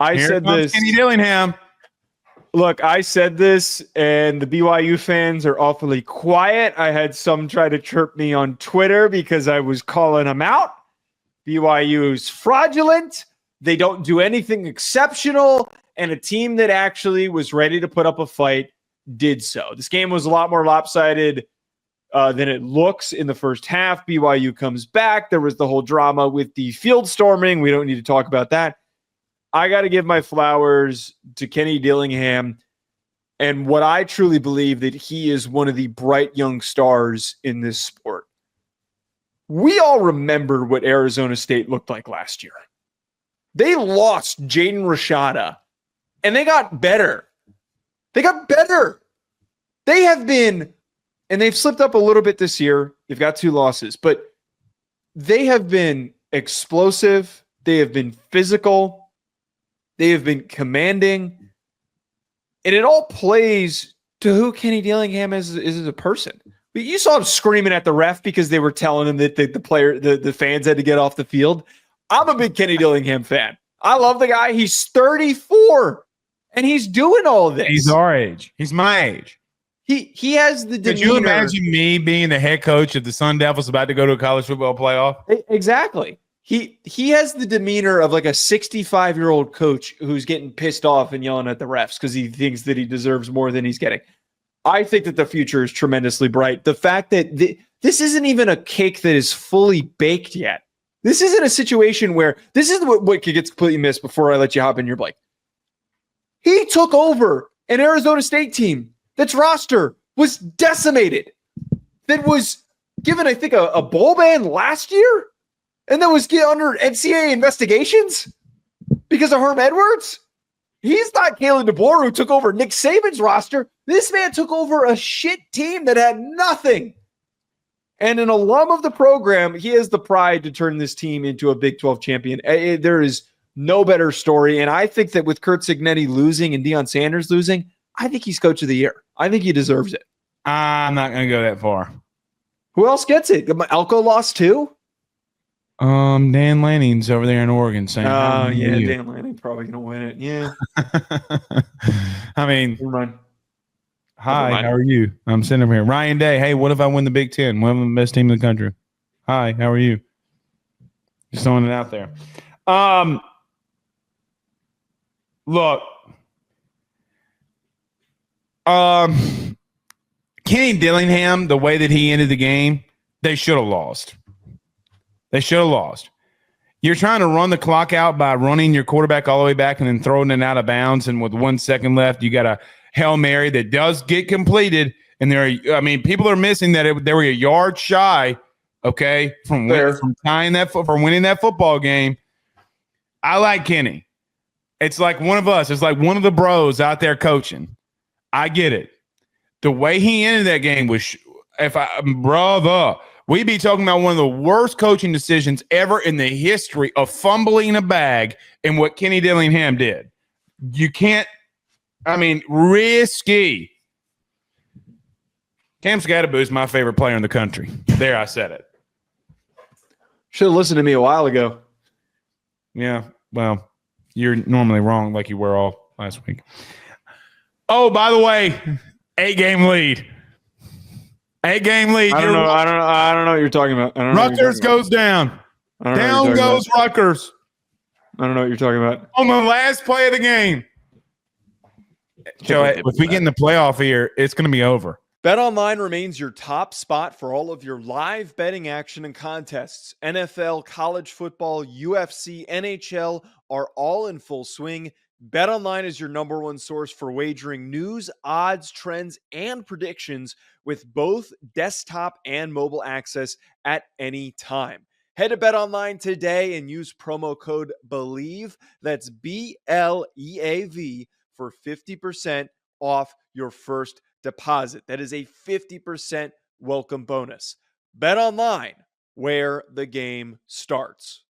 I Here said comes this. Kenny Dillingham. Look, I said this, and the BYU fans are awfully quiet. I had some try to chirp me on Twitter because I was calling them out. BYU is fraudulent. They don't do anything exceptional, and a team that actually was ready to put up a fight did so. This game was a lot more lopsided than it looks in the first half. BYU comes back. There was the whole drama with the field storming. We don't need to talk about that. I got to give my flowers to Kenny Dillingham and what I truly believe that he is one of the bright young stars in this sport. We all remember what Arizona State looked like last year. They lost Jaden Rashada, and they got better. They got better. They have been, and they've slipped up a little bit this year. They've got 2 losses, but they have been explosive. They have been physical. They have been commanding. And it all plays to who Kenny Dillingham is as a person. You saw him screaming at the ref because they were telling him that the fans had to get off the field. I'm a big Kenny Dillingham fan. I love the guy. He's 34, and he's doing all this. He's our age. He's my age. He has the demeanor. Could you imagine me being the head coach of the Sun Devils about to go to a college football playoff? Exactly. He has the demeanor of like a 65-year-old coach who's getting pissed off and yelling at the refs because he thinks that he deserves more than he's getting. I think that the future is tremendously bright. The fact that this isn't even a cake that is fully baked yet. This isn't a situation where this is what gets completely missed before I let you hop in your Blake. He took over an Arizona State team that's roster was decimated, that was given, I think, a bowl ban last year, and that was under NCAA investigations because of Herm Edwards. He's not Kalen DeBoer, who took over Nick Saban's roster. This man took over a shit team that had nothing. And an alum of the program, he has the pride to turn this team into a Big 12 champion. There is no better story. And I think that with Kurt Cignetti losing and Deion Sanders losing, I think he's coach of the year. I think he deserves it. I'm not going to go that far. Who else gets it? Elko lost too? Dan Lanning's over there in Oregon saying, oh, yeah, Dan Lanning probably going to win it. Yeah. I mean, Never mind. Hi, how are you? I'm sitting over here. Ryan Day, hey, what if I win the Big Ten? One of the best team in the country. Hi, how are you? Just throwing it out there. Look. Kenny Dillingham, the way that he ended the game, they should have lost. They should have lost. You're trying to run the clock out by running your quarterback all the way back and then throwing it out of bounds, and with 1 second left, you got a Hail Mary that does get completed, and people are missing that they were a yard shy, okay, from tying that from winning that football game. I like Kenny. It's like one of us. It's like one of the bros out there coaching. I get it. The way he ended that game was, we'd be talking about one of the worst coaching decisions ever in the history of fumbling a bag and what Kenny Dillingham did. You can't. Risky. Cam Scatterboo is my favorite player in the country. There, I said it. Should have listened to me a while ago. Yeah, well, you're normally wrong like you were all last week. Oh, by the way, 8-game lead. 8-game lead. I don't know what you're talking about. Rutgers goes down. Down goes Rutgers. I don't know what you're talking about. On the last play of the game. Joe, if we get in the playoff here, it's going to be over. BetOnline remains your top spot for all of your live betting action and contests. NFL, college football, UFC, NHL are all in full swing. BetOnline is your number one source for wagering news, odds, trends, and predictions with both desktop and mobile access at any time. Head to BetOnline today and use promo code BELIEVE. That's BLEAV for 50% off your first deposit. That is a 50% welcome bonus. BetOnline, where the game starts.